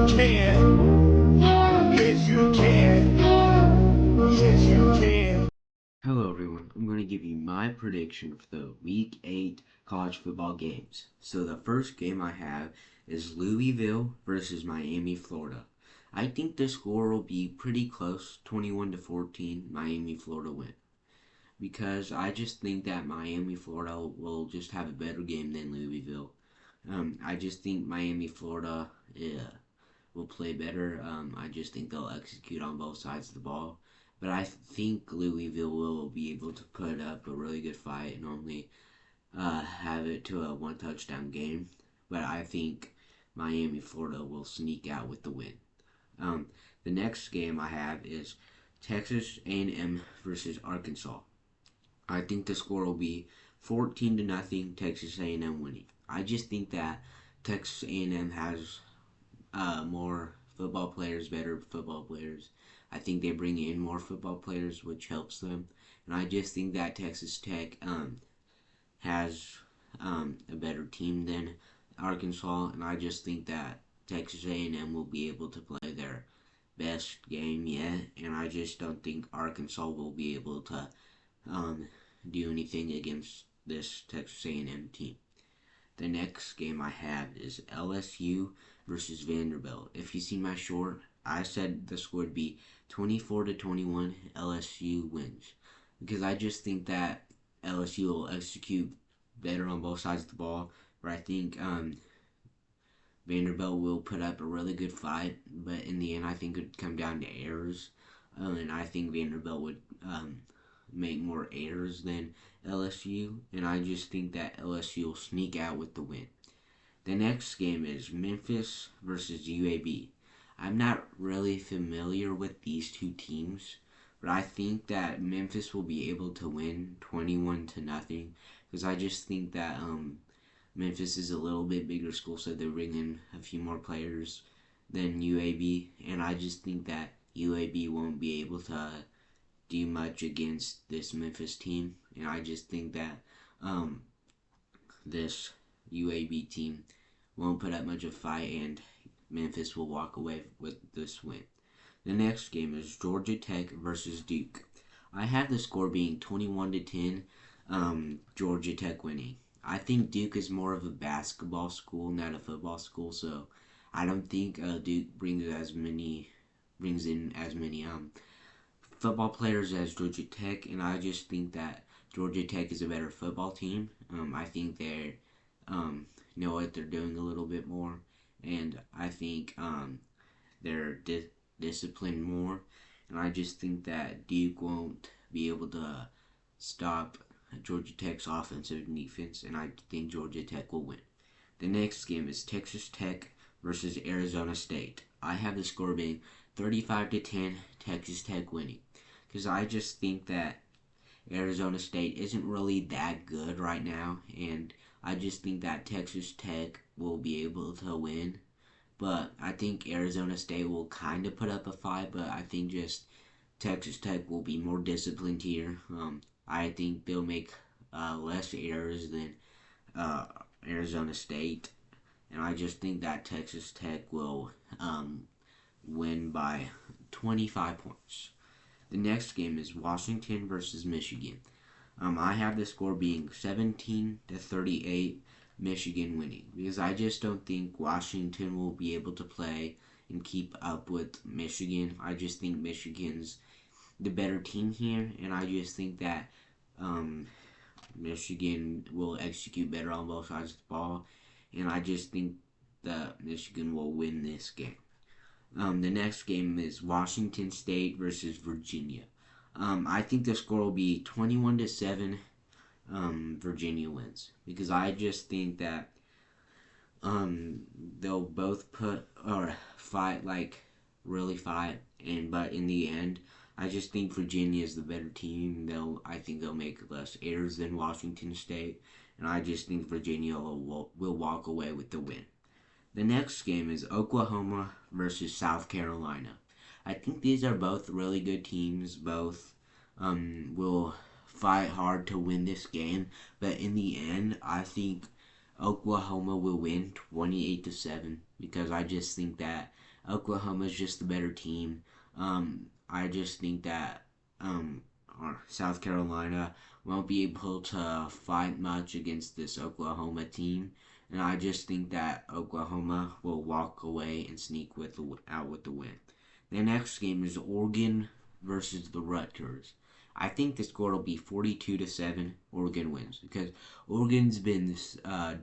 can. Yes, you can. Yes, you can. Hello everyone, I'm going to give you my prediction for the Week 8 college football games. So the first game I have is Louisville versus Miami, Florida. I think the score will be pretty close, 21-14, Miami, Florida win. Because I just think that Miami, Florida will just have a better game than Louisville. I just think Miami, Florida will play better. I just think they'll execute on both sides of the ball. But I think Louisville will be able to put up a really good fight and only have it to a one touchdown game. But I think Miami, Florida will sneak out with the win. Um, the next game I have is Texas A&M versus Arkansas. I think the score will be 14-0, Texas A&M winning. I just think that Texas A&M has more football players, better football players. I think they bring in more football players, which helps them. And I just think that Texas Tech has a better team than Arkansas, and I just think that Texas A&M will be able to play their best game yet, and I just don't think Arkansas will be able to um, do anything against this Texas A&M team. The next game I have is LSU versus Vanderbilt. If you see my short, I said the score would be 24-21. LSU wins because I just think that LSU will execute better on both sides of the ball. But I think Vanderbilt will put up a really good fight. But in the end, I think it would come down to errors, and I think Vanderbilt would make more errors than LSU, and I just think that LSU will sneak out with the win. The next game is Memphis versus UAB. I'm not really familiar with these two teams, but I think that Memphis will be able to win 21-0 because I just think that Memphis is a little bit bigger school, so they bring in a few more players than UAB, and I just think that UAB won't be able to do much against this Memphis team, and I just think that this UAB team won't put up much of a fight, and Memphis will walk away with this win. The next game is Georgia Tech versus Duke. I have the score being 21-10, Georgia Tech winning. I think Duke is more of a basketball school, not a football school, so I don't think Duke brings in as many football players as Georgia Tech, and I just think that Georgia Tech is a better football team. I think they know what they're doing a little bit more, and I think they're disciplined more, and I just think that Duke won't be able to stop Georgia Tech's offensive and defense, and I think Georgia Tech will win. The next game is Texas Tech versus Arizona State. I have the score being 35-10, Texas Tech winning. Because I just think that Arizona State isn't really that good right now, and I just think that Texas Tech will be able to win. But I think Arizona State will kind of put up a fight, but I think just Texas Tech will be more disciplined here. I think they'll make less errors than uh, Arizona State, and I just think that Texas Tech will win by 25 points. The next game is Washington versus Michigan. I have the score being 17-38, Michigan winning because I just don't think Washington will be able to play and keep up with Michigan. I just think Michigan's the better team here, and I just think that Michigan will execute better on both sides of the ball, and I just think that Michigan will win this game. The next game is Washington State versus Virginia. I think the score will be 21-7. Virginia wins because I just think that they'll both put or fight like really fight, and but in the end, I just think Virginia is the better team. I think they'll make less errors than Washington State, and I just think Virginia will walk away with the win. The next game is Oklahoma versus South Carolina. I think these are both really good teams. Both will fight hard to win this game, but in the end, I think Oklahoma will win 28-7 because I just think that Oklahoma's just the better team. I just think that South Carolina won't be able to fight much against this Oklahoma team, and I just think that Oklahoma will walk away and sneak out with the win. The next game is Oregon versus the Rutgers. I think the score will be 42-7. Oregon wins because Oregon's been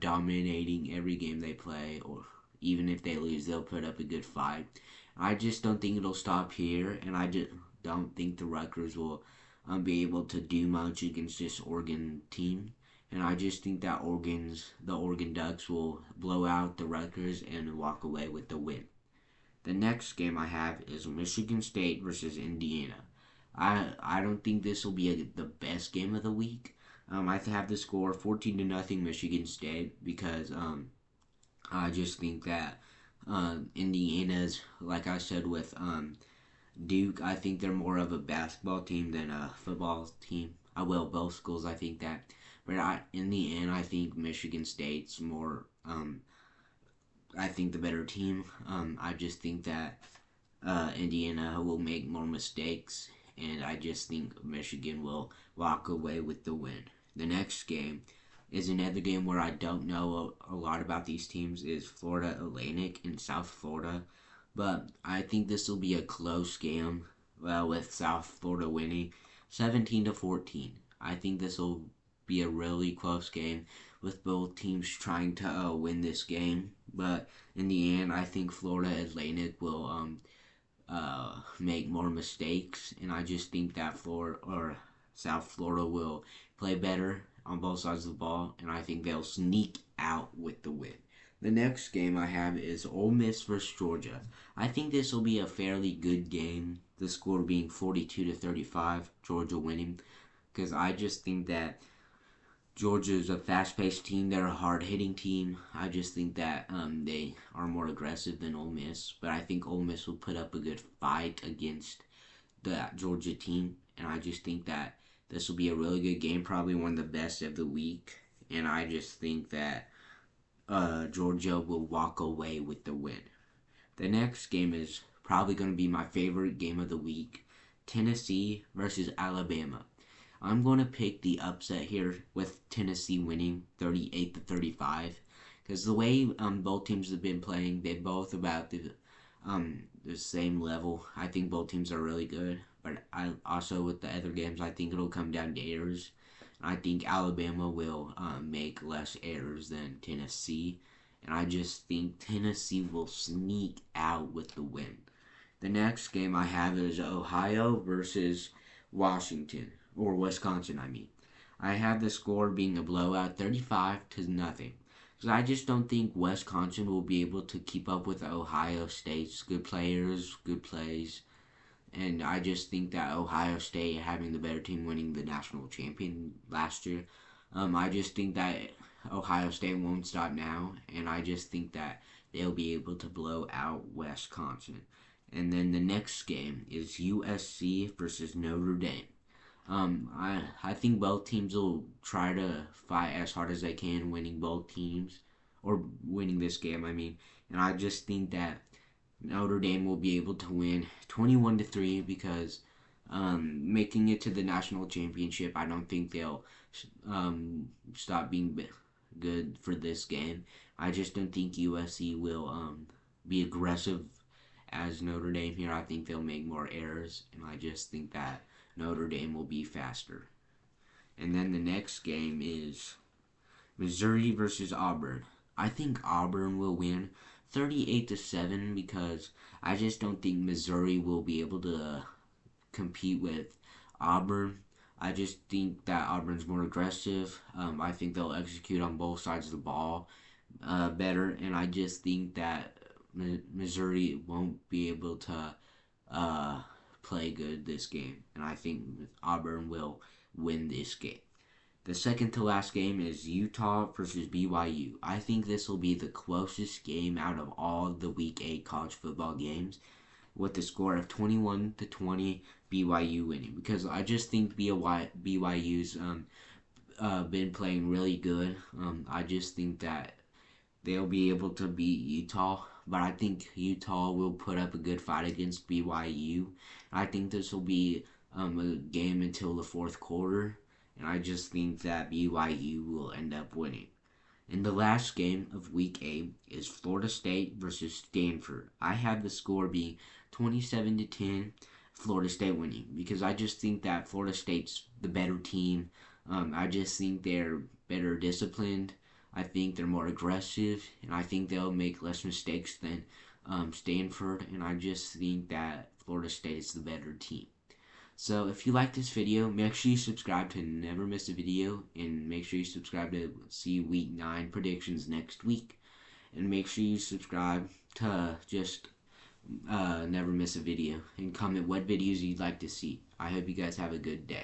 dominating every game they play, or even if they lose, they'll put up a good fight. I just don't think it'll stop here, and I just don't think the Rutgers will be able to do much against this Oregon team. And I just think that the Oregon Ducks will blow out the Rutgers and walk away with the win. The next game I have is Michigan State versus Indiana. I don't think this will be the best game of the week. I have the score 14-0 Michigan State because I just think that Indiana's, like I said with Duke, I think they're more of a basketball team than a football team. Well, both schools, I think that. But in the end, I think Michigan State's more, I think the better team. I just think that Indiana will make more mistakes, and I just think Michigan will walk away with the win. The next game is another game where I don't know a lot about these teams, is Florida Atlantic in South Florida. But I think this will be a close game, with South Florida winning 17-14. I think this will be a really close game with both teams trying to win this game. But in the end, I think Florida Atlantic will make more mistakes, and I just think that South Florida will play better on both sides of the ball, and I think they'll sneak out with the win. The next game I have is Ole Miss versus Georgia. I think this will be a fairly good game, the score being 42-35, Georgia winning, because I just think that Georgia's a fast-paced team. They're a hard-hitting team. I just think that they are more aggressive than Ole Miss, but I think Ole Miss will put up a good fight against the Georgia team, and I just think that this will be a really good game, probably one of the best of the week, and I just think that Georgia will walk away with the win. The next game is probably going to be my favorite game of the week, Tennessee versus Alabama. I'm going to pick the upset here with Tennessee winning 38-35 because the way both teams have been playing, they're both about the same level. I think both teams are really good, but I also with the other games, I think it'll come down to errors. I think Alabama will make less errors than Tennessee, and I just think Tennessee will sneak out with the win. The next game I have is Ohio versus Washington, or Wisconsin, I mean. I have the score being a blowout, 35-0. Because I just don't think Wisconsin will be able to keep up with Ohio State's good players, good plays. And I just think that Ohio State, having the better team, winning the national champion last year, I just think that Ohio State won't stop now, and I just think that they'll be able to blow out Wisconsin. And then the next game is USC versus Notre Dame. I think both teams will try to fight as hard as they can, winning both teams, or winning this game, I mean. And I just think that Notre Dame will be able to win 21-3 because making it to the national championship, I don't think they'll stop being good for this game. I just don't think USC will be aggressive as Notre Dame here. I think they'll make more errors, and I just think that Notre Dame will be faster. And then the next game is Missouri versus Auburn. I think Auburn will win 38-7 because I just don't think Missouri will be able to compete with Auburn. I just think that Auburn's more aggressive. I think they'll execute on both sides of the ball better, and I just think that Missouri won't be able to play good this game, and I think Auburn will win this game. The second to last game is Utah versus BYU. I think this will be the closest game out of all the Week 8 college football games, with the score of 21-20, BYU winning. Because I just think BYU's been playing really good. I just think that they'll be able to beat Utah, but I think Utah will put up a good fight against BYU. I think this will be a game until the fourth quarter, and I just think that BYU will end up winning. And the last game of Week 8 is Florida State versus Stanford. I have the score being 27-10, Florida State winning, because I just think that Florida State's the better team. I just think they're better disciplined. I think they're more aggressive, and I think they'll make less mistakes than Stanford. And I just think that Florida State is the better team. So if you like this video, make sure you subscribe to never miss a video, and make sure you subscribe to see Week 9 predictions next week, and make sure you subscribe to just never miss a video, and comment what videos you'd like to see. I hope you guys have a good day.